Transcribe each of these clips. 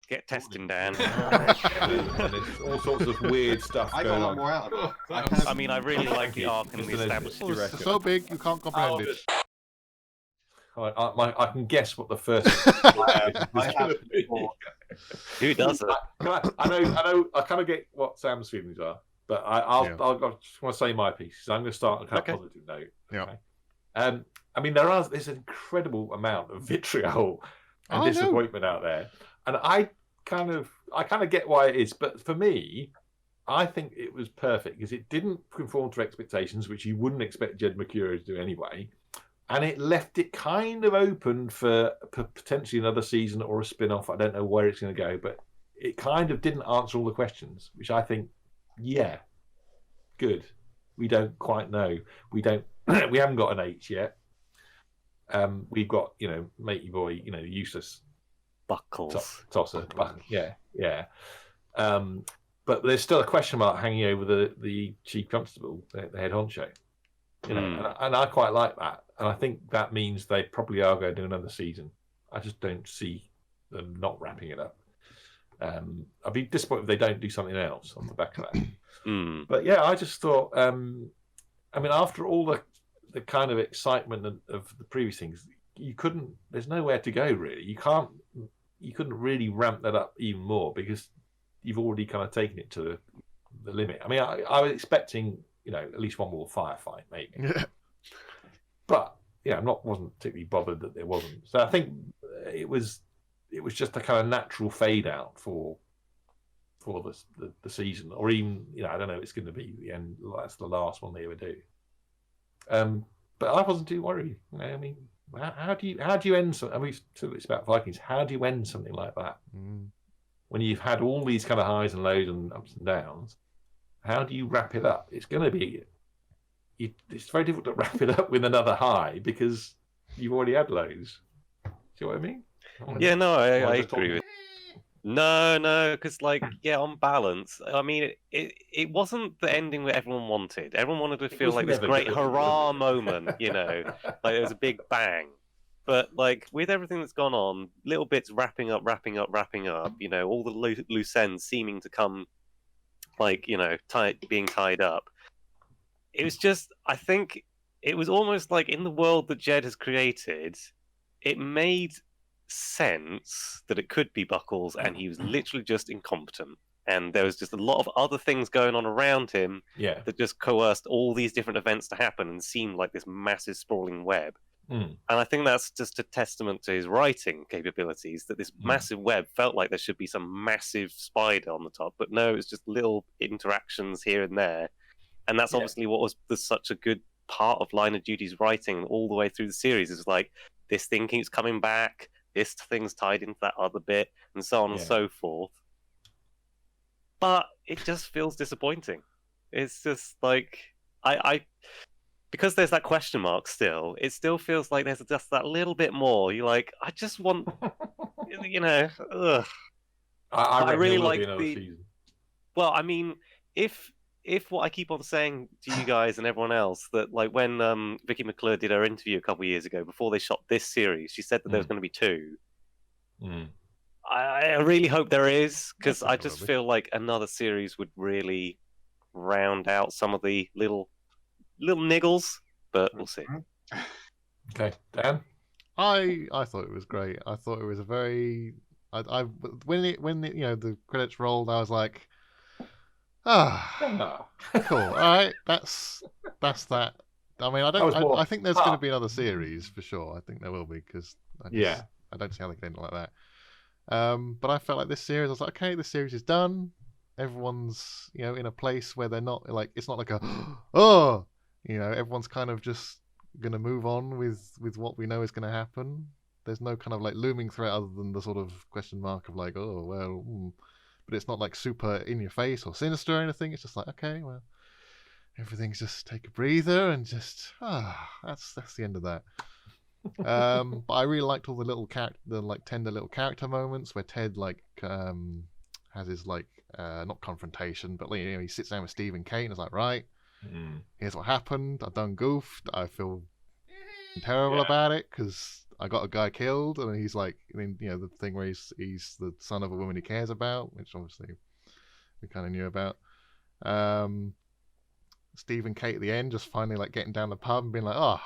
Get testing, Dan. And it's all sorts of weird stuff I got a going lot on. more out of it. I mean, I really like the arc and the establishment. It's so big you can't comprehend it. I can guess what the first. Who doesn't? I know. I kind of get what Sam's feelings are, but I just want to say my piece. So I'm going to start on a kind of positive note. Yeah. Okay? I mean, there's an incredible amount of vitriol and disappointment out there, and I kind of get why it is. But for me, I think it was perfect because it didn't conform to expectations, which you wouldn't expect Jed Mercurio to do anyway. And it left it kind of open for potentially another season or a spin-off. I don't know where it's going to go, but it kind of didn't answer all the questions, which I think, good. We don't quite know. We haven't got an H yet. We've got, matey boy, useless Buckles. tosser. Yeah. But there's still a question mark hanging over the chief constable, the head honcho. And I quite like that. And I think that means they probably are going to do another season. I just don't see them not wrapping it up. I'd be disappointed if they don't do something else on the back of that. But yeah, I just thought, after all the kind of excitement of the previous things, there's nowhere to go really. You couldn't really ramp that up even more because you've already kind of taken it to the limit. I mean, I was expecting, at least one more firefight, maybe. Yeah. But wasn't particularly bothered that there wasn't. So I think it was just a kind of natural fade out for the season, or even I don't know. It's going to be the end. That's the last one they ever do. But I wasn't too worried. I mean, how do you end something? I mean, it's about Vikings. How do you end something like that when you've had all these kind of highs and lows and ups and downs? How do you wrap it up? It's going to be. It's very difficult to wrap it up with another high because you've already had lows. Do you know what I mean? Yeah, no, I agree with. No, because on balance, I mean, it wasn't the ending that everyone wanted. Everyone wanted to feel like this great hurrah moment, like there was a big bang. But with everything that's gone on, little bits wrapping up, all the loose ends seeming to come, being tied up. It was just, I think, it was almost like in the world that Jed has created, it made sense that it could be Buckles, and he was literally just incompetent. And there was just a lot of other things going on around him that just coerced all these different events to happen and seemed like this massive sprawling web. And I think that's just a testament to his writing capabilities, that this massive web felt like there should be some massive spider on the top, but no, it's just little interactions here and there. And that's obviously what was such a good part of Line of Duty's writing all the way through the series. Is this thing keeps coming back, this thing's tied into that other bit, and so on and so forth. But it just feels disappointing. It's just I because there's that question mark still, it still feels like there's just that little bit more. You're like, I just want, ugh. I really like the season. Well, I mean, if what I keep on saying to you guys and everyone else, that when Vicky McClure did her interview a couple of years ago before they shot this series, she said that there was going to be 2. I really hope there is, because I just feel like another series would really round out some of the little niggles, but we'll see. Okay, Dan. I thought it was great. I thought it was a very. When the credits rolled, I was like, cool. All right, that's that. I mean, I think there's going to be another series for sure. I think there will be, because I don't see how they can end it like that. But I felt like this series, I was like, okay, this series is done. Everyone's in a place where they're not it's not like a everyone's kind of just gonna move on with what we know is gonna happen. There's no kind of looming threat other than the sort of question mark of but it's not super in your face or sinister or anything. It's just okay, well, everything's just take a breather and just that's the end of that. But I really liked all the little tender little character moments where Ted has his not confrontation, but he sits down with Steve and Kate and is like, right, here's what happened. I've done goofed. I feel terrible about it because I got a guy killed, and he's like, I mean, you know, the thing where he's the son of a woman he cares about, which obviously we kind of knew about. Steve and Kate at the end just finally like getting down the pub and being like, oh,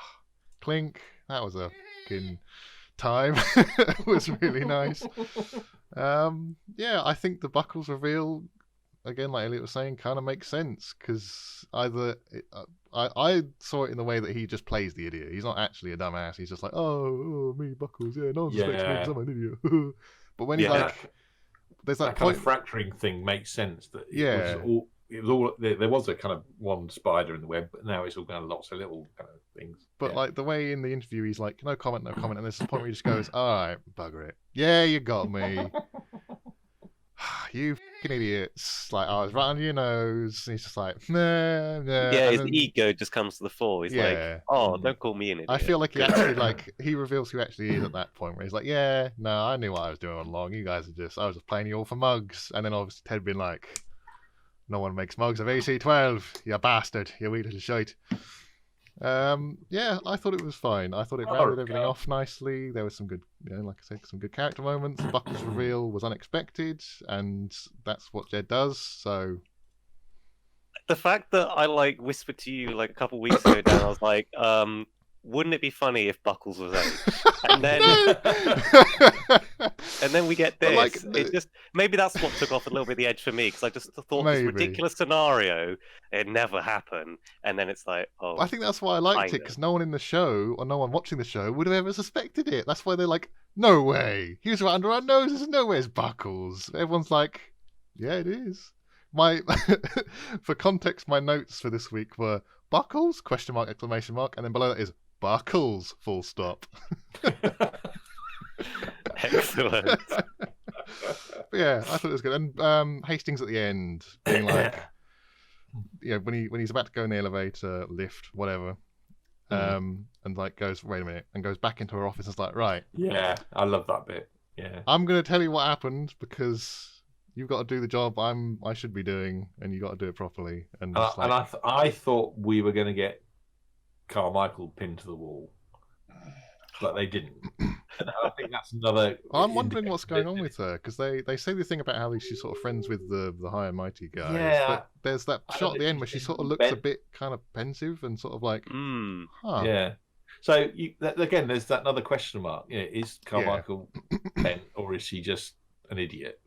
clink, that was a fucking time. It was really nice. Yeah, I think the Buckles reveal, again, like Elliot was saying, kind of makes sense, because either I saw it in the way that he just plays the idiot. He's not actually a dumbass. He's just like, oh me, Buckles, yeah, no one suspects me because I'm an idiot. But when he's like, there's that kind point... of fracturing thing makes sense. That yeah. It was all there was a kind of one spider in the web, but now it's all kind of lots of little kind of things. But like the way in the interview he's like, no comment, and there's a point where he just goes, all right, bugger it. Yeah, you got me. You fucking idiots. Like, I was right under your nose. And he's just like, nah. Yeah, his ego just comes to the fore. He's like, oh, don't call me an idiot. I feel like he actually, like, he reveals who actually is at that point, where he's like, yeah, no, I knew what I was doing all along. You guys I was just playing you all for mugs. And then obviously Ted being like, no one makes mugs of AC-12, you bastard, you wee little shite. Yeah, I thought it was fine. I thought it rounded everything off nicely. There was some good, like I said, some good character moments. Buckles' reveal was unexpected, and that's what Jed does. So the fact that I like whispered to you like a couple of weeks ago, Dan, I was like, wouldn't it be funny if Buckles was 8? And then, and then we get this. Like, it just maybe that's what took off a little bit the edge for me, because I just thought this ridiculous scenario, it never happened, and then it's like, oh. I think that's why I liked it, because no one in the show or no one watching the show would have ever suspected it. That's why they're like, no way, he was right under our noses. No way, it's Buckles. Everyone's like, yeah, it is. For context, my notes for this week were Buckles ? Exclamation mark, and then below that is Buckles, full stop. Excellent. But yeah, I thought it was good. And Hastings at the end, being like, when he's about to go in the elevator, lift, whatever, and like goes, wait a minute, and goes back into her office and is like, right. Yeah, I love that bit. Yeah. I'm going to tell you what happened, because you've got to do the job I should be doing, and you got to do it properly. And I thought we were going to get Carmichael pinned to the wall, but they didn't. And I think that's another. I'm wondering what's going on with her, because they say the thing about how she's sort of friends with the high and mighty guys. Yeah, but there's that shot at the end where she sort of looks a bit kind of pensive and sort of like, huh. Yeah. So again, there's that another question mark. Is Carmichael bent, or is she just an idiot?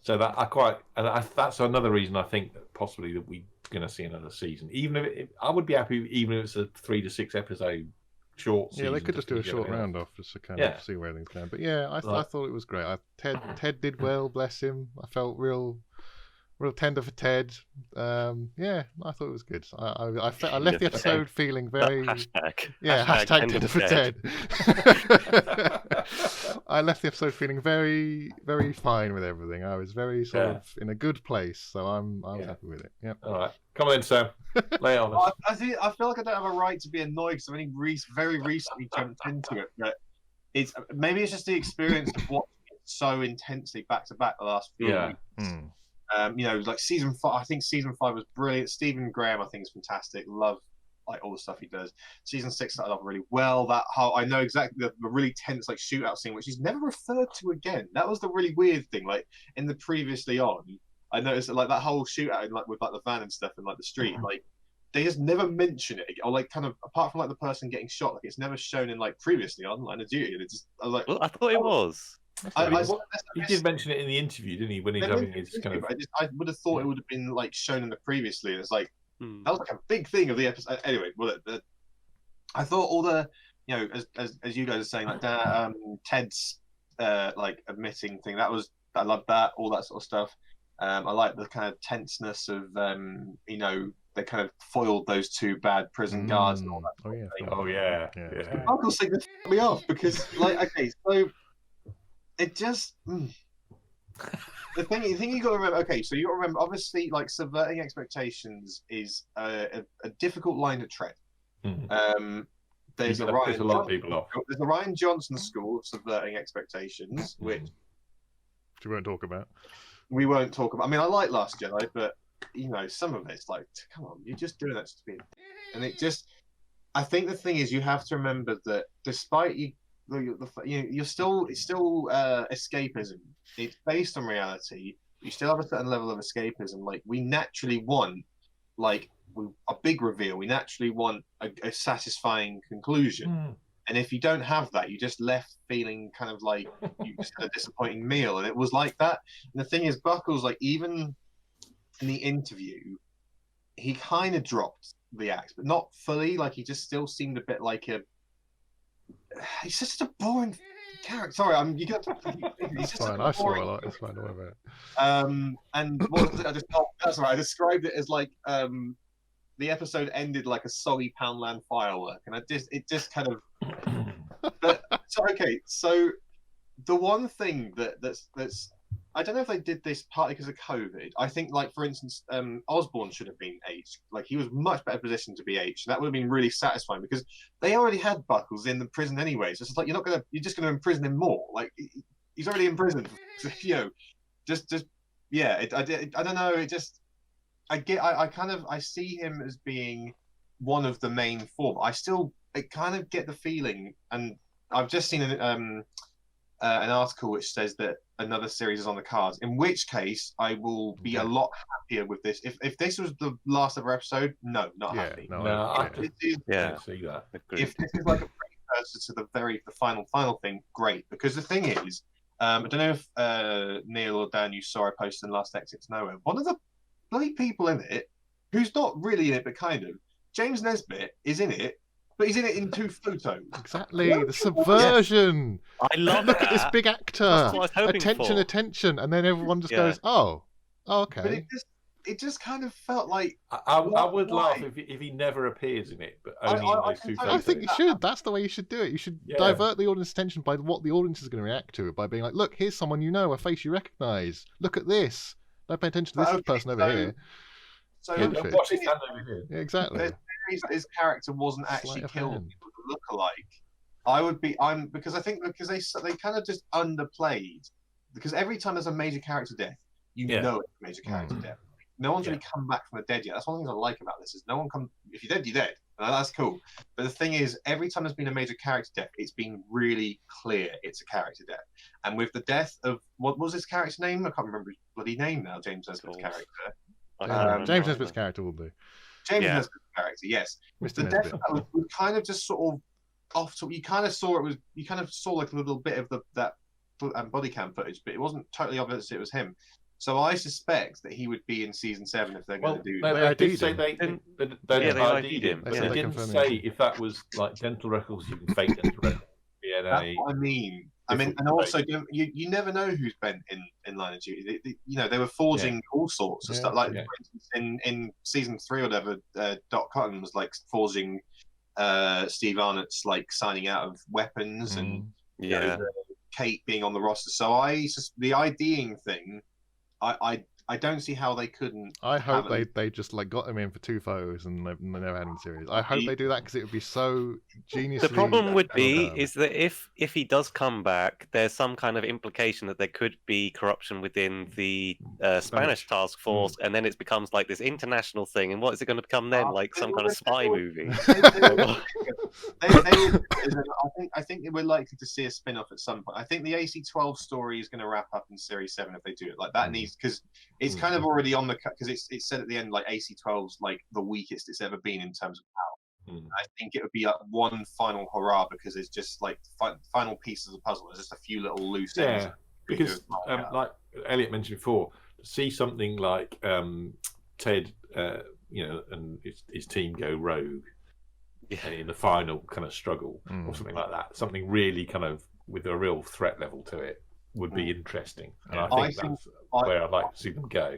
So that's another reason I think that possibly that we're going to see another season. Even if I would be happy, even if it's a 3 to 6 episode short season. Yeah, they could just do a short round off just to kind of see where everything's going. But yeah, I thought it was great. Ted did well, bless him. I felt real tender for Ted. Yeah, I thought it was good. I left the episode feeling very hashtag tender for Ted. I left the episode feeling very, very fine with everything. I was very sort of in a good place, so I was happy with it. Yeah. All right, come on in, Sam. Lay on. I feel like I don't have a right to be annoyed because I've only very recently jumped into it. But maybe it's just the experience of watching it so intensely back to back the last few weeks. Like season 5, I think season 5 was brilliant. Stephen Graham, I think, is fantastic. Love like all the stuff he does. Season 6 started off really well. I know exactly the really tense like shootout scene, which he's never referred to again. That was the really weird thing. Like in the previously on, I noticed that, like that whole shootout in, like with like the van and stuff and like the street, like they just never mention it, or like kind of apart from like the person getting shot, like it's never shown in like previously on Line of Duty. And it's just I was like, well, I thought it was. He did mention it in the interview, didn't he? When he's having his kind of. I would have thought it would have been like shown in the previously. And it's like that was like a big thing of the episode. Anyway, well, I thought all the as you guys are saying, like Ted's like admitting thing. I loved that, all that sort of stuff. I like the kind of tenseness of they kind of foiled those 2 bad prison guards and all that. Oh yeah. Uncle Sig me off because okay, so. It just the thing you got to remember. Okay, so you got to remember. Obviously, like subverting expectations is a difficult line to tread. There's the Ryan Johnson school of subverting expectations, which we won't talk about. We won't talk about. I mean, I like Last Jedi, but some of it's like, come on, you're just doing that to be, and it just. I think the thing is, you have to remember that despite you're still escapism. It's based on reality. You still have a certain level of escapism. Like we naturally want, a big reveal. We naturally want a satisfying conclusion. And if you don't have that, you're just left feeling kind of like you just had a disappointing meal. And it was like that. And the thing is, Buckles, like even in the interview, he kind of dropped the act, but not fully. Like he just still seemed a bit like he's just a boring character. Sorry, you got. He's just fine. I saw a lot. It's fine. Don't worry about it. And what was it? That's right. I described it as like the episode ended like a soggy Poundland firework, and it just kind of. But so the one thing that's I don't know if they did this partly because of COVID. I think, like for instance, Osborn should have been H. Like he was much better positioned to be H. That would have been really satisfying because they already had Buckles in the prison anyway. So it's like you're just gonna imprison him more. Like he's already in prison. I don't know. It just I see him as being one of the main four. But I kind of get the feeling, and I've just seen an article which says that another series is on the cards, in which case I will be a lot happier with this. If this was the last ever episode, not happy. I see that. If this is like a precursor to the final thing, great. Because the thing is, I don't know if Neil or Dan, you saw I posted in Last Exit to Nowhere. One of the bloody people in it, who's not really in it, but kind of, James Nesbitt is in it. But he's in it in 2 photos. Exactly, the subversion. I love Look at this big actor. That's what I was hoping for. Attention, and then everyone just goes, "Oh, okay." But it just kind of felt like I would laugh if he never appears in it, but only in those 2 photos. I think you should. That's the way you should do it. You should divert the audience attention by what the audience is going to react to, by being like, "Look, here's someone you know, a face you recognise. Look at this. Don't pay attention to this person over here." So watch his hand over here. Yeah, exactly. His character wasn't actually killed with a lookalike. Because they kind of just underplayed, because every time there's a major character death, know it's a major character death. No one's really come back from the dead yet. That's one of the things I like about this, is no one come. If you're dead, you're dead. That's cool. But the thing is, every time there's been a major character death, it's been really clear it's a character death. And with the death of, what was his character name? I can't remember his bloody name now. James Nesbitt's character. James Nesbitt's character will do. James Nesbitt's character, yes. Mr. The Nesbitt. death of that was kind of just sort of off. You kind of saw like a little bit of that body cam footage, but it wasn't totally obvious it was him. So I suspect that he would be in season 7 if they're going to do. They did say they ID'd him, but they didn't say if that was like dental records. You can fake dental records. That's what I mean. And also, you never know who's been in Line of Duty. They were forging all sorts of stuff. Like, for instance, in season 3 or whatever, Doc Cotton was like forging Steve Arnott's like signing out of weapons and Kate being on the roster. So the IDing thing, I don't see how they couldn't. I hope they just like got him in for 2 photos and they never had him series. I hope they do that because it would be so geniusly. The problem would be is that if he does come back, there's some kind of implication that there could be corruption within the Spanish task force, and then it becomes like this international thing. And what is it going to become then? Like some kind of spy movie? I think we're likely to see a spin-off at some point. I think the AC-12 story is going to wrap up in series 7 if they do it. Like that needs, because it's kind of already on the cut, because it's said at the end like AC-12's like the weakest it's ever been in terms of power. I think it would be like one final hurrah, because it's just like final pieces of the puzzle. There's just a few little loose ends. Yeah, because like Elliot mentioned before, to see something like Ted, and his team go rogue in the final kind of struggle or something like that, something really kind of with a real threat level to it, would be interesting. And I think where I'd like to see them go.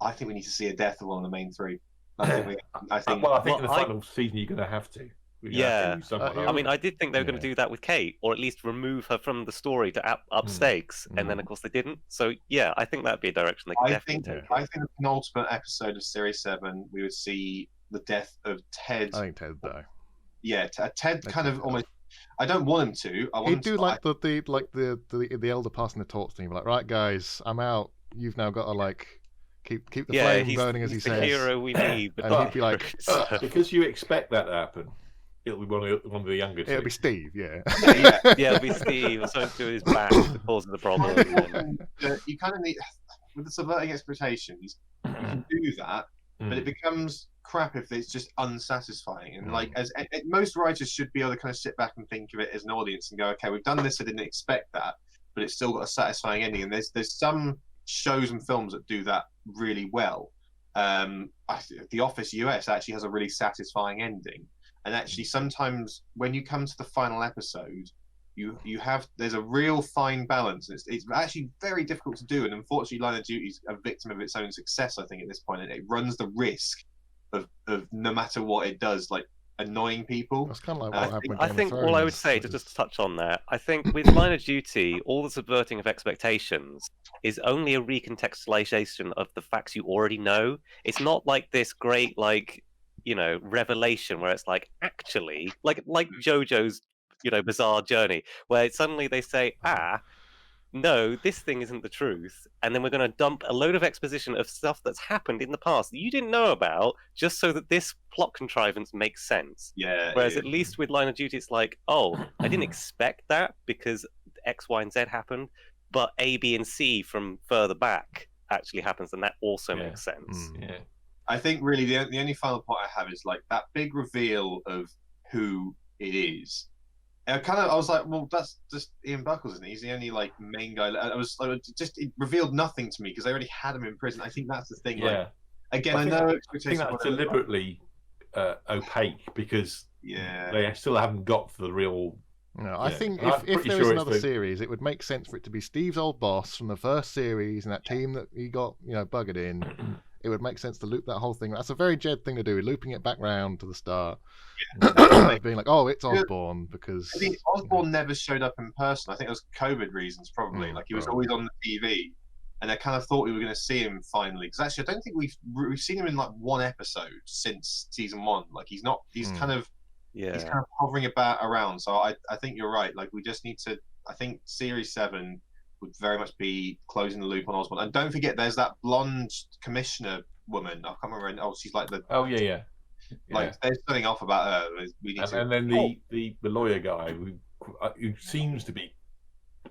I think we need to see a death of one of the main 3. I think in the final season you're going to have to. I mean, I did think they were going to do that with Kate, or at least remove her from the story to up stakes, and then of course they didn't. So yeah, I think that'd be a direction they could definitely take. I think the penultimate episode of Series 7, we would see the death of Ted. I think Ted though. Yeah, Ted kind of almost. I don't want him to. I want He'd do like the elder passing the torch thing. Like, right, guys, I'm out. You've now got to like keep the flame burning, as he says. The hero we need. And he'd be like, because you expect that to happen. it'll be one of the younger two. It'll be Steve, yeah. Yeah, it'll be Steve or something to his back that causes the problem. You kind of need, with the subverting expectations, you can do that, but it becomes crap if it's just unsatisfying. And like, as most writers should be able to kind of sit back and think of it as an audience and go, okay, we've done this, I didn't expect that, but it's still got a satisfying ending. And there's some shows and films that do that really well. The Office US actually has a really satisfying ending. And actually, sometimes when you come to the final episode, there's a real fine balance. It's actually very difficult to do, and unfortunately, Line of Duty is a victim of its own success. I think at this point, and it runs the risk of no matter what it does, like annoying people. That's kind of like what happened with I Game think of all I would Thrones, say, which to is- just touch on that, I think with Line of Duty, all the subverting of expectations is only a recontextualization of the facts you already know. It's not like this great, like, revelation where it's like, actually, like JoJo's, bizarre journey, where suddenly they say, no, this thing isn't the truth, and then we're going to dump a load of exposition of stuff that's happened in the past that you didn't know about, just so that this plot contrivance makes sense. Yeah. Whereas at least with Line of Duty, it's like, oh, I didn't expect that because X, Y, and Z happened, but A, B, and C from further back actually happens, and that also makes sense. Yeah. I think really the only final point I have is like that big reveal of who it is. I was like, well, that's just Ian Buckles, isn't he? He's the only like main guy. It revealed nothing to me because they already had him in prison. I think that's the thing. Yeah. Like, again, I know I think that's deliberately opaque because they still haven't got to the real. No, I think if there was another series, it would make sense for it to be Steve's old boss from the first series and that team that he got, buggered in. It would make sense to loop that whole thing. That's a very Jed thing to do, looping it back round to the start. Being like, oh, it's Osborn, because... I think Osborn never showed up in person. I think it was COVID reasons, probably. Like, he was always on the TV, and I kind of thought we were going to see him finally. Because actually, I don't think we've seen him in, like, one episode since season 1. Like, he's kind of... Yeah. He's kind of hovering around. So I think you're right. Like, we just need to... I think Series 7... would very much be closing the loop on Osborn. And don't forget, there's that blonde commissioner woman. I can't remember. Oh, she's like the... Oh, yeah. Like, there's something off about her. And then the lawyer guy who seems to be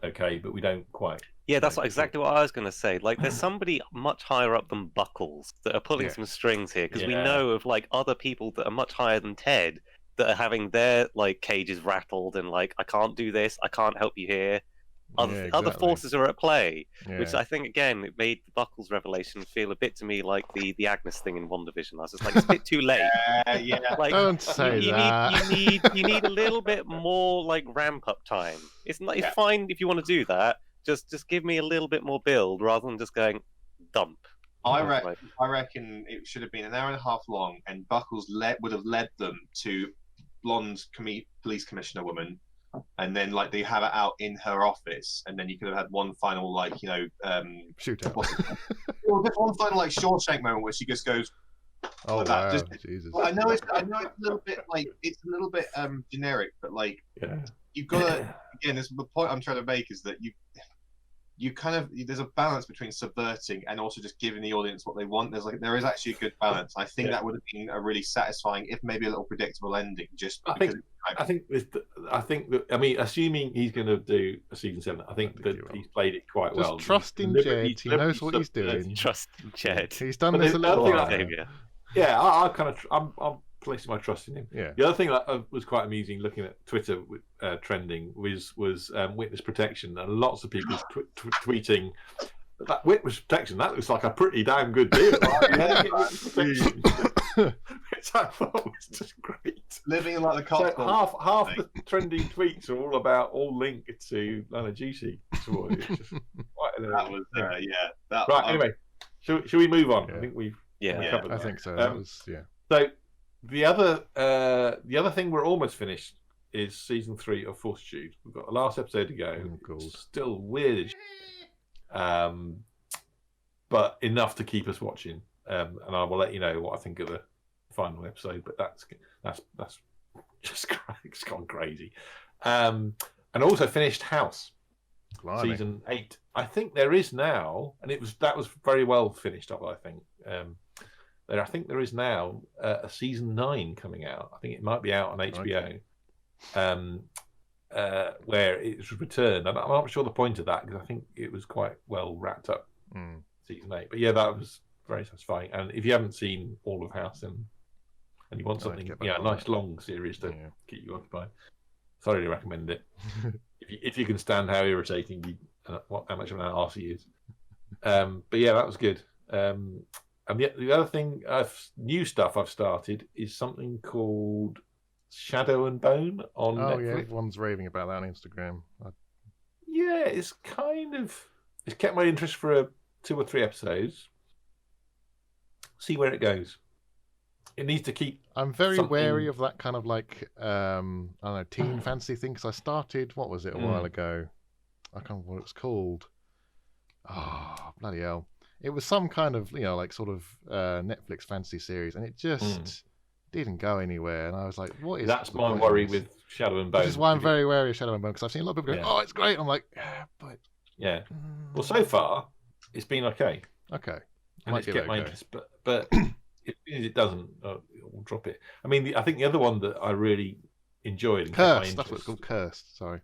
okay, but we don't quite... Yeah, that's exactly what I was going to say. Like, there's somebody much higher up than Buckles that are pulling some strings here, because we know of, like, other people that are much higher than Ted that are having their, like, cages rattled and, like, I can't do this, I can't help you here. Other forces are at play, which I think, again, it made the Buckles revelation feel a bit to me like the Agnes thing in WandaVision. I was just like, it's a bit too late. Like, don't say that. You need a little bit more, like, ramp up time. It's fine if you want to do that. Just give me a little bit more build rather than just going dump. I reckon it should have been an hour and a half long, and Buckles would have led them to blonde police commissioner woman. And then, like, they have it out in her office, and then you could have had one final, like, shootout. Well, just one final, like, Shawshank moment where she just goes. Oh, like wow, that. Jesus! I know it's a little bit generic, but like, you've got to. Again, the point I'm trying to make is that you kind of, there's a balance between subverting and also just giving the audience what they want. There is actually a good balance. I think that would have been a really satisfying, if maybe a little predictable ending. I mean, assuming he's going to do a season 7, I think that he's played it quite well. Just trust in Jed. He knows what he's doing. Trust in Jed. He's done this a little while. I'm placing my trust in him. Yeah. The other thing that was quite amusing looking at Twitter trending was witness protection, and lots of people tweeting that witness protection. That looks like a pretty damn good deal. Which I thought was just great. Living in like the Cotswolds. So half the trending tweets are all linked to Line of Duty. That was right. Anyway, should we move on? I think we've covered that. I think so. So the other thing we're almost finished is season 3 of Fortitude. We've got the last episode to go. It's still weird, but enough to keep us watching. And I will let you know what I think of the final episode. But that's just it's gone crazy. And also finished House. Blimey. Season 8. I think there is now, and that was very well finished up, I think. I think there is now a season 9 coming out. I think it might be out on HBO, where it's returned. And I'm not sure the point of that because I think it was quite well wrapped up, season 8. But yeah, that was very satisfying. And if you haven't seen all of House and you want something, a nice long series to keep you occupied, thoroughly recommend it. if you can stand how irritating how much of an arse he is. But yeah, that was good. And the other thing, new stuff I've started is something called Shadow and Bone on Netflix. Oh yeah, everyone's raving about that on Instagram. Yeah, it's kept my interest for 2 or 3 episodes. See where it goes. It needs to keep. I'm very wary of that kind of like I don't know, teen fantasy thing because I started, what was it, a while ago? I can't remember what it was called. Oh, bloody hell. It was some kind of, like sort of Netflix fantasy series, and it just didn't go anywhere. And I was like, what is That's my worry with Shadow and Bone. Which is why I'm very wary of Shadow and Bone, because I've seen a lot of people going, oh, it's great. I'm like, yeah, but... Yeah. Well, so far, it's been okay. Okay. And it's kept my interest. But if it doesn't, we'll drop it. I mean, I think the other one that I really enjoyed... and Cursed. That's what it's called, Cursed. Sorry.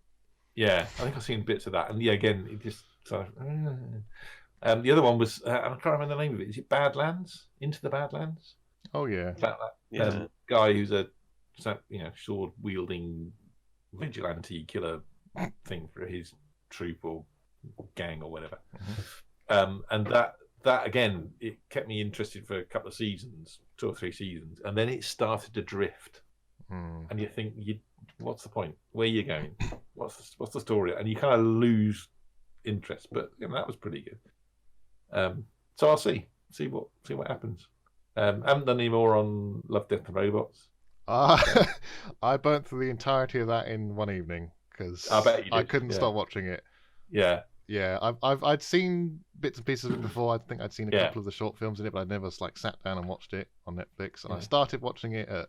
Yeah, I think I've seen bits of that. And yeah, again, it just... the other one was, I can't remember the name of it. Is it Badlands? Into the Badlands? Oh, yeah. About that guy who's a sword wielding vigilante killer thing for his troop or gang or whatever. And that again, it kept me interested for a couple of seasons, 2 or 3 seasons, and then it started to drift. And you think, what's the point? Where are you going? What's the story? And you kind of lose interest. But that was pretty good. So I'll see what happens. I haven't done any more on Love, Death and Robots. I burnt through the entirety of that in one evening because I couldn't stop watching it. Yeah, I'd seen bits and pieces of it before. I think I'd seen a couple of the short films in it, but I'd never sat down and watched it on Netflix. And I started watching it at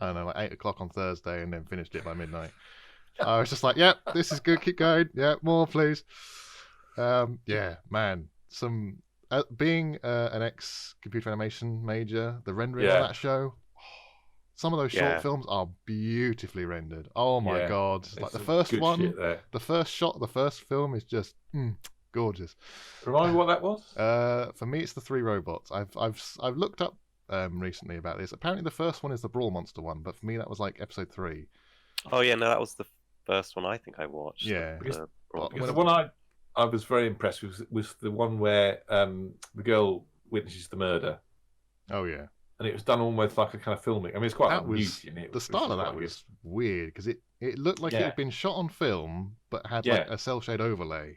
8 o'clock on Thursday, and then finished it by midnight. I was just like, "Yep, this is good. Keep going. Yeah, more, please." Yeah, man. Being an ex-computer animation major, the rendering on that show, some of those short films are beautifully rendered. Oh my god! Like the first one, the first shot, the first film is just gorgeous. Remind me what that was? For me, it's the 3 robots. I've looked up recently about this. Apparently, the first one is the Brawl Monster one, but for me, that was like episode 3. Oh yeah, no, that was the first one I think I watched. Yeah, because the one I was very impressed with was the one where the girl witnesses the murder. Oh yeah. And it was done almost like a kind of filming. I mean, it's quite the style of that was weird because it looked like it had been shot on film but had like a cel shade overlay.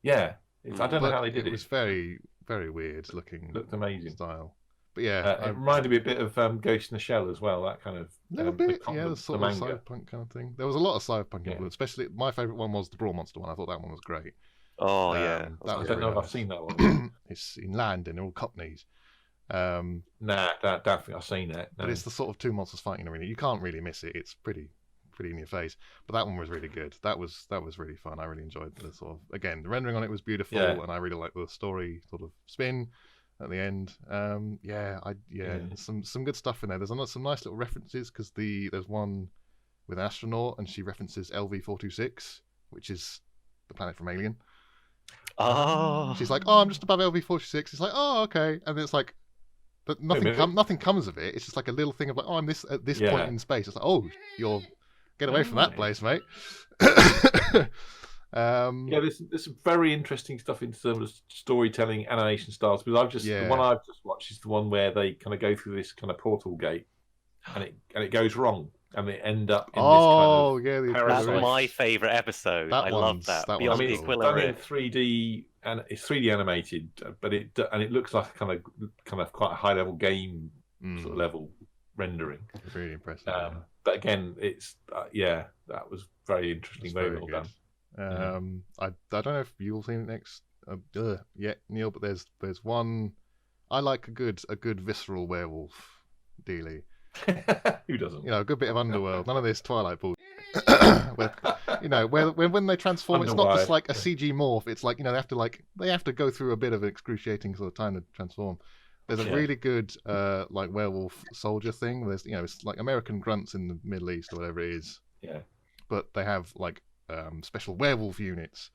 Yeah, I don't know how they did it. It was very, very weird looking. Looked amazing style. But yeah, it reminded me a bit of Ghost in the Shell as well. That kind of little bit, the sort of cyberpunk kind of thing. There was a lot of cyberpunk influence. Especially my favorite one was the Brawl Monster one. I thought that one was great. Oh yeah, I don't know if I've seen that one. It's in land and they're all cockneys. Nah, don't think I've seen that. No. But it's the sort of 2 monsters fighting arena. You can't really miss it. It's pretty in your face. But that one was really good. That was really fun. I really enjoyed the sort of, again, the rendering on it was beautiful, and I really liked the story sort of spin at the end. Some good stuff in there. There's some nice little references because there's one with an astronaut and she references LV-426, which is the planet from Alien. Oh, she's like, "Oh, I'm just above LV-46." It's like, "Oh, okay," and it's like, but nothing comes of it. It's just like a little thing of like, "Oh, I'm at this point in space." It's like, "Oh, you're get away from that place, mate." There's some very interesting stuff in terms of storytelling, animation styles. Because the one I've just watched is the one where they kind of go through this kind of portal gate, and it goes wrong. And they end up in this kind of that's my favourite episode. I love that. Beyond the Aquila Rift. It's done in 3D and it's 3D animated, but it looks like a kind of quite a high level game sort of level rendering. Really impressive. But again, it's that was very interesting, very well done. I don't know if you'll see it next yet, Neil, but there's one. I like a good visceral werewolf dealie. Who doesn't? A good bit of underworld. None of this Twilight bull. When they transform, it's not just like a CG morph. It's like they have to go through a bit of an excruciating sort of time to transform. There's a really good like werewolf soldier thing. There's it's like American grunts in the Middle East or whatever it is. Yeah. But they have like special werewolf units.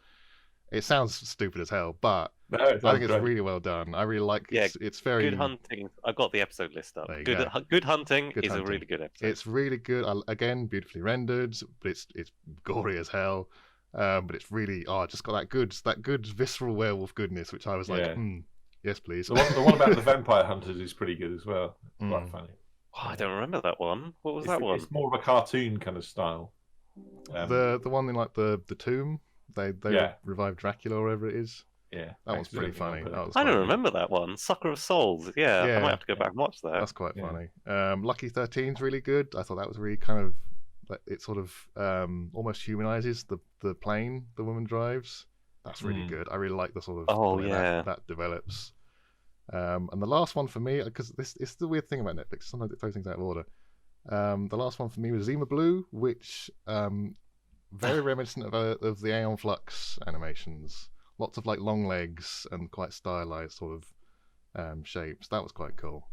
It sounds stupid as hell, but I think it's really well done. I really like it's very Good Hunting. I've got the episode list up. Good Hunting is a really good episode. It's really good. Again, beautifully rendered, but it's gory as hell. But it's really just got that good visceral werewolf goodness, which I was like, yes, please. The one about the vampire hunters is pretty good as well. Quite funny. Oh, I don't remember that one. What was that one? It's more of a cartoon kind of style. The one in like the tomb. They revived Dracula or whatever it is. Yeah, that was pretty funny. I don't remember that one. Sucker of Souls. Yeah, I might have to go back and watch that. That's quite funny. Lucky 13's really good. I thought that was really kind of it sort of almost humanizes the plane the woman drives. That's really good. I really like the sort of that develops. And the last one for me, because it's the weird thing about Netflix. Sometimes it throws things out of order. The last one for me was Zima Blue, which very reminiscent of the Aeon Flux animations. Lots of like long legs and quite stylized sort of shapes. That was quite cool.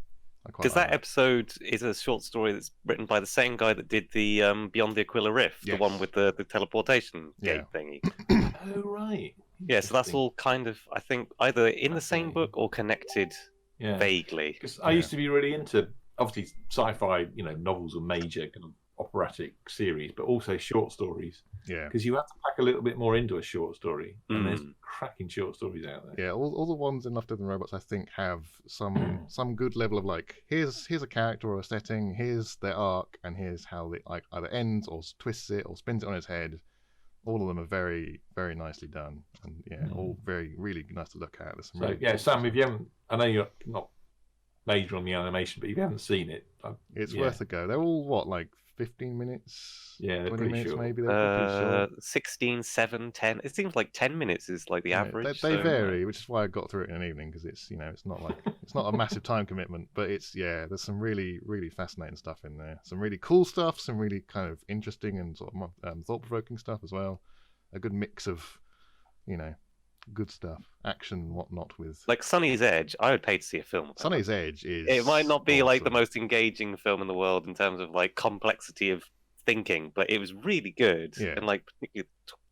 Because that episode is a short story that's written by the same guy that did the Beyond the Aquila Rift, the one with the teleportation gate thingy. Oh, right. Yeah, so that's all kind of, I think, either in the same book or connected vaguely. Because I used to be really into, obviously, sci-fi, novels are major kind of operatic series, but also short stories. Yeah. Because you have to pack a little bit more into a short story, and there's cracking short stories out there. Yeah, all the ones in Love, Death and Robots, I think, have some good level of like, here's a character or a setting, here's their arc, and here's how it like either ends or twists it or spins it on its head. All of them are very, very nicely done, and all very, really nice to look at. Sam, if you haven't, I know you're not major on the animation, but if you haven't seen it, it's worth a go. They're all like 15 minutes? Yeah, they're 20 pretty minutes short. Maybe they're pretty short. 16, 7, 10. It seems like 10 minutes is like the average. They vary, which is why I got through it in an evening, because it's it's not like it's not a massive time commitment, but it's there's some really, really fascinating stuff in there. Some really cool stuff, some really kind of interesting and sort of thought-provoking stuff as well. A good mix of, good stuff, action and whatnot with. Like Sunny's Edge, I would pay to see a film. Sunny's Edge is. It might not be awesome. like the most engaging film in the world in terms of like complexity of thinking, but it was really good. Yeah. And like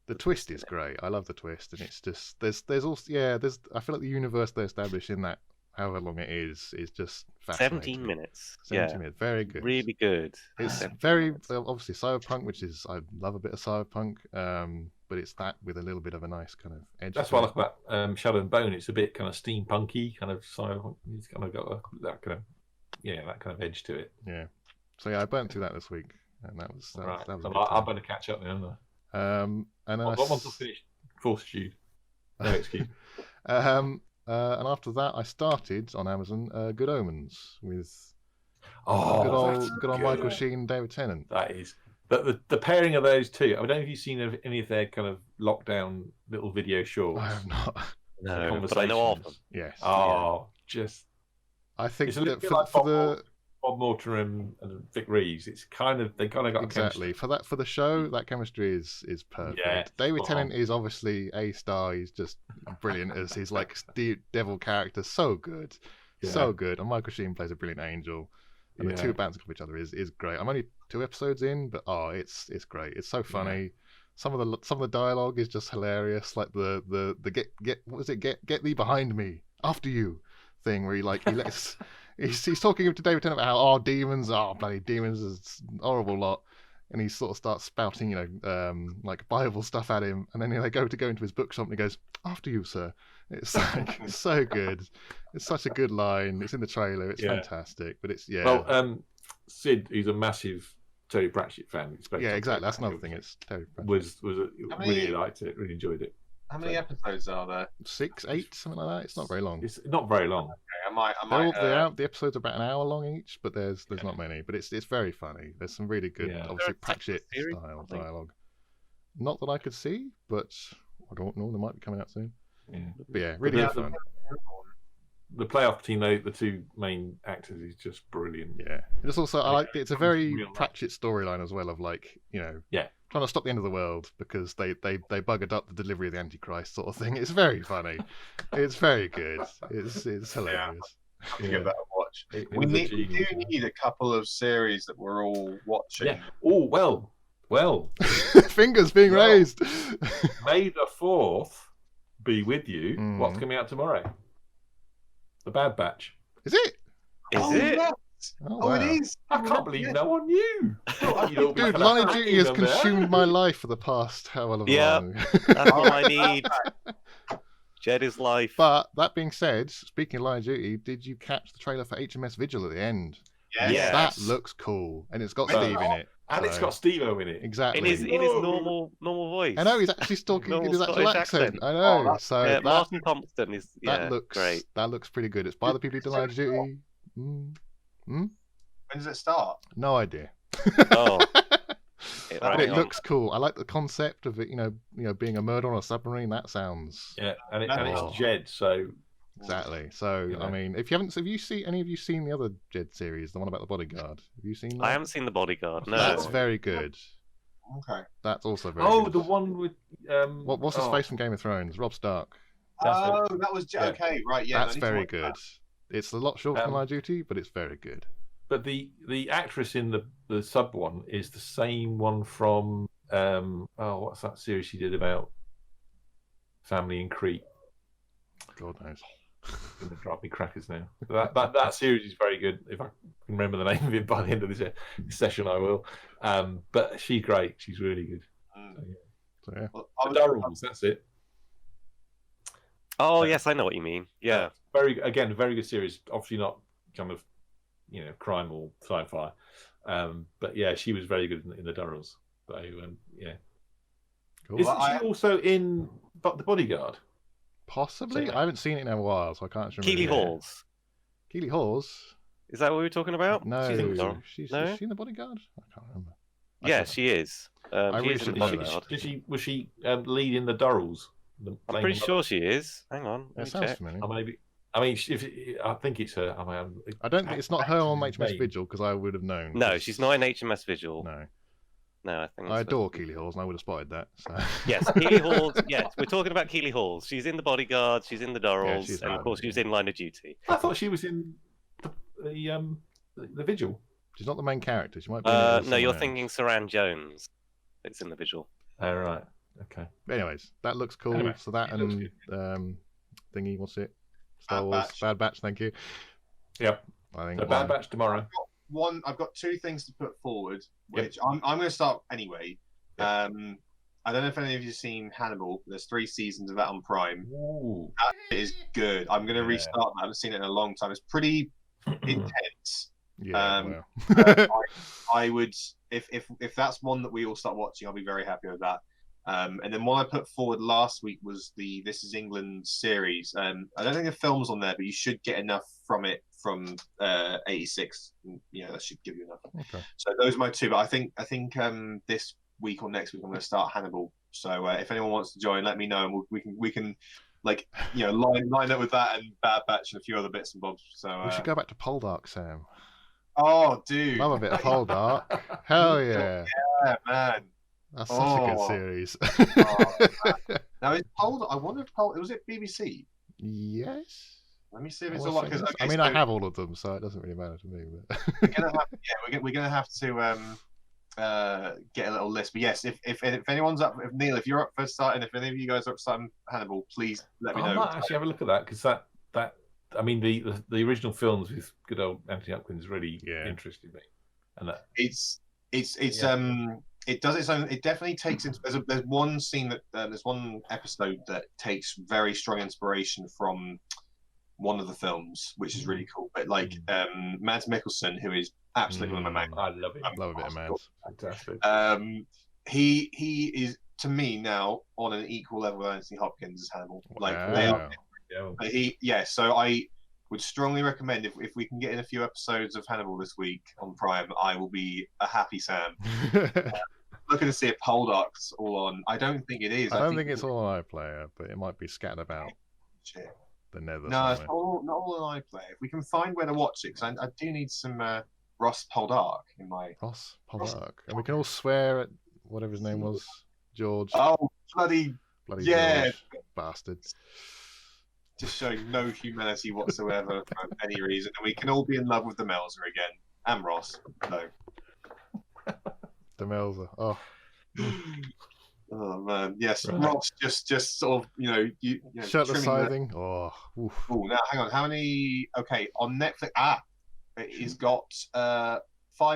the twist is great. I love the twist, and it's just there's also I feel like the universe they establish in that, however long it is just fascinating. 17 minutes. 17 minutes, very good. Really good. It's very obviously cyberpunk, which is I love a bit of cyberpunk. But it's that with a little bit of a nice kind of edge. That's what I like about Shadow and Bone. It's a bit kind of steampunky, kind of cyberpunk. It's kind of got that kind of edge to it. Yeah. So I burnt through that this week, and that was right. That was I better catch up then. And then once I finish Fortitude, no excuse. And after that, I started on Amazon Good Omens with good old Michael Sheen and David Tennant. That is. But the pairing of those two, I don't know if you've seen any of their kind of lockdown little video shorts. I have not. No, but I know of them. Yes. Just. I think it's a little bit like Bob Mortimer and Vic Reeves. They kind of got exactly chemistry. For the show. That chemistry is perfect. Yeah, David Tennant is obviously a star. He's just brilliant as his like devil character. So good, so good. And Michael Sheen plays a brilliant angel. And the two bouncing off each other is great. I'm only 2 episodes in, but it's great. It's so funny. Yeah. Some of the dialogue is just hilarious. Like the get thee behind me, after you thing, where he lets he's talking to David Tennant about how demons, bloody demons is a horrible lot, and he sort of starts spouting like Bible stuff at him, and then they go into his bookshop and he goes, after you, sir. It's like so good. It's such a good line. It's in the trailer. It's fantastic. But it's Well, Sid, who's a massive Terry Pratchett fan. Yeah, exactly. That's another thing. It's Terry Pratchett. Really liked it. Really enjoyed it. How many episodes are there? 6, 8, something like that. It's not very long. It's not very long. Okay, I might. The episodes are about an hour long each, but there's not many. But it's very funny. There's some really good, obviously Pratchett style dialogue. Not that I could see, but I don't know. They might be coming out soon. Yeah. But yeah, really good fun. The playoff between the two main actors is just brilliant. Yeah, it's also it's a very Pratchett storyline as well of like trying to stop the end of the world because they buggered up the delivery of the Antichrist sort of thing. It's very funny. It's very good. It's hilarious. to give that a watch. It We was a do genius. need a couple of series that we're all watching. Yeah. Oh well. Fingers being raised. May the 4th be with you. Mm. What's coming out tomorrow? The Bad Batch. Is it? Is it? Yes. Oh, Oh, wow. it is. I can't believe no one knew. Dude, Line of Duty has consumed my life for the past however long. That's all I need. Jed is life. But that being said, speaking of Line of Duty, did you catch the trailer for HMS Vigil at the end? Yes. Yes. That looks cool, and it's got Well, Steve in it. And it's got Steve-O in it. Exactly. In his normal voice. I know he's actually talking in his actual Scottish accent. accent. I know. Oh, so Yeah, that, Martin Compton is that looks great. That looks pretty good. It's by the people who did Line of Duty. When does it start? No idea. Oh, But it looks cool. I like the concept of it. You know, being a murder on a submarine. That sounds Yeah, and Oh. it's Jed, so exactly. So Yeah. I mean, have you seen any of you seen the other Jed series, the one about the bodyguard? Have you seen that? I haven't seen The Bodyguard. No. That's very good. Okay. That's also very Oh, good. the one with What's his face from Game of Thrones? Rob Stark. That's Oh, that was Yeah. okay. Right. Yeah. That's very good. It's a lot shorter than Line of Duty, but it's very good. But the actress in the sub one is the same one from what's that series she did about family in Crete? God knows. It's going to drive me crackers now. That series is very good. If I can remember the name of it by the end of this session, I will. But she's great. She's really good. So yeah. Well, The Durrells, that's it. Oh, yes, I know what you mean. Yeah. Very good series. Obviously not kind of crime or sci-fi, but yeah, she was very good in the Durrells. So yeah. Cool. Isn't she also in The Bodyguard? Possibly. So, I haven't seen it in a while, so I can't remember. Keeley Yeah. Halls. Keeley Halls? Is that what we were talking about? No, She's in the Durrell. she's No? is she in the bodyguard? I can't remember. I Yeah, can't- she is. I She really is in should The know that. Bodyguard. Was she lead in the Durrells? I'm pretty sure she is. Hang on. Let That me sounds check. familiar. Or maybe. I mean, I think it's her. I don't think it's not her on Actress's HMS name. Vigil because I would have known. No, 'cause- she's not in HMS Vigil. No, No, I think I that's adore Keeley Halls, and I would have spotted that. So. Yes, Keeley Halls. Yes, we're talking about Keeley Halls. She's in The Bodyguard. She's in The Durrells, she's and of fine. course, she was in Line of Duty. I thought she was in the Vigil. She's not the main character. She might be. in it with No, you're someone else. thinking Saran Jones. It's in The Vigil. Oh, right. Okay. Anyways, that looks cool. Anyway, so that it looks and thingy, what's it? Star Bad Wars, Batch. Bad Batch. Thank you. Yep. I think So Bad Batch tomorrow. I've got two things to put forward, Yep. which I'm going to start anyway. I don't know if any of you have seen Hannibal. There's 3 seasons of that on Prime. Ooh. That is good. I'm going to Yeah. restart that. I haven't seen it in a long time. It's pretty intense. Yeah. well. I would, if that's one that we all start watching, I'll be very happy with that. And then one I put forward last week was the This Is England series. I don't think the film's on there, but you should get enough from it from 86. That should give you enough. Okay. So those are my two. But I think this week or next week I'm going to start Hannibal. So if anyone wants to join, let me know, and we can line up with that and Bad Batch and a few other bits and bobs. So We should go back to Poldark, Sam. Oh, dude, Love a bit of Poldark. Hell yeah. yeah, man. That's such a good Oh. series. Now it's Poldark. I wonder if was it BBC? Yes. Let me see if it's I all wanna right. say Because yes. I mean, I have all of them, so it doesn't really matter to me. But... we're gonna have to get a little list. But yes, if anyone's up, if Neil, if you're up for starting, if any of you guys are up for starting Hannibal, please let me I know. might actually have a look at that because that I mean the original films with good old Anthony Hopkins really interested me, and that it does its own. It definitely takes. There's one scene that there's one episode that takes very strong inspiration from one of the films, which is really cool. But like Mads Mikkelsen, who is absolutely one of my main. I love it. Love a bit of Mads. Fantastic. He is to me now on an equal level with Anthony Hopkins as Hannibal. Like they are. Yeah. So I would strongly recommend if we can get in a few episodes of Hannibal this week on Prime, I will be a happy Sam. Looking to see if Poldark's all on. I don't think it is. I don't think it's all on iPlayer, but it might be scattered about Shit. the nether. No, it's somewhere. not all on iPlayer. If we can find where to watch it, because I do need some Ross Poldark in my. Ross Poldark. And we can all swear at whatever his name was. George. Oh, bloody Bloody yeah. George. Bastard. just showing no humanity whatsoever for any reason, and we can all be in love with the Melzer again and Ross. So. The Melzer. Oh. Oh man, yes, Right. Ross just sort of Shirtless trimming sizing. Oh. Oof. Oh, now hang on. How many? Okay, on Netflix. It's got 5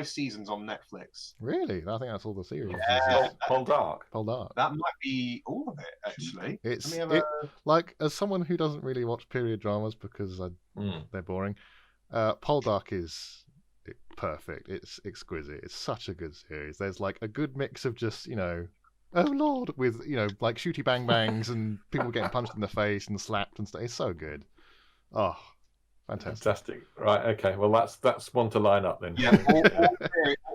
seasons on Netflix. Really? I think that's all the series. Yeah. Poldark. Poldark. That might be all of it, actually. It's Let me have like, as someone who doesn't really watch period dramas because they're boring, Poldark is perfect. It's exquisite. It's such a good series. There's like a good mix of just, oh lord, with like shooty bang bangs and people getting punched in the face and slapped and stuff. It's so good. Oh, fantastic. Right. Okay. Well, that's one to line up then. Yeah,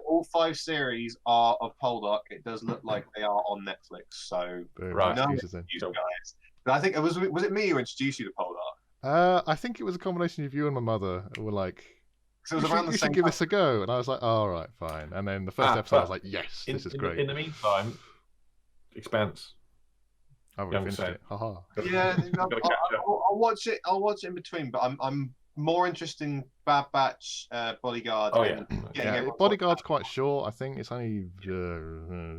all 5 series are of Poldark. It does look like they are on Netflix. So Right. no, Excuses then. you guys. But I think was it me who introduced you to Poldark? I think it was a combination of you and my mother who were like, Because it was around the you same should give time. this a go. And I was like, all right, fine. And then the first episode, I was like, yes, this is great. In the meantime, Expanse. I haven't Young finished Sam. it. Haha. Yeah, Gotta catch up. I'll watch it. I'll watch it in between. But I'm more interested in Bad Batch, Bodyguard. Oh, and yeah. getting Yeah, everyone- Bodyguard's quite short. I think it's only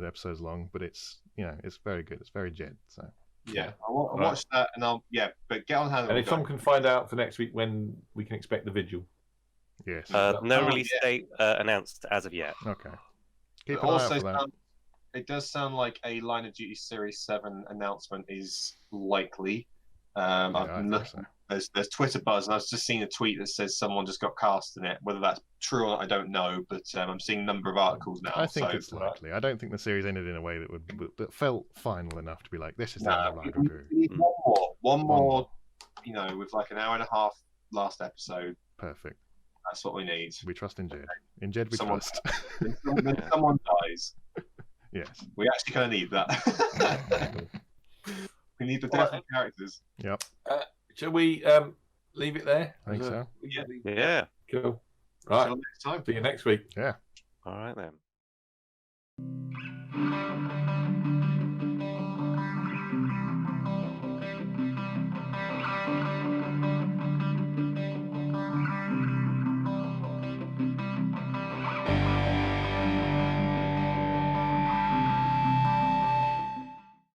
episodes long, but it's it's very good. It's very Jed. So Yeah, I'll watch that, and but get on hand. And if someone can find out for next week when we can expect the vigil. yes, No release date announced as of yet. okay. Keep It an eye out also for that. it does sound like a Line of Duty Series 7 announcement is likely. Yeah, I'm I think looking. so. There's Twitter buzz, and I've just seen a tweet that says someone just got cast in it. Whether that's true or not, I don't know. But I'm seeing a number of articles now. I think so, it's likely. I don't think the series ended in a way that felt final enough to be like, this is the No, end of Line of we Duty. need one more. With like an hour and a half last episode. Perfect. That's what we need. We trust in Jed. In Jed, we Someone- trust. When someone dies, Yes. we actually kind of need that. We need the death of characters. Yep. Shall we leave it there? I think so. Yeah. Yeah. Cool. Right. Until next time. See you next week. Yeah. All right then.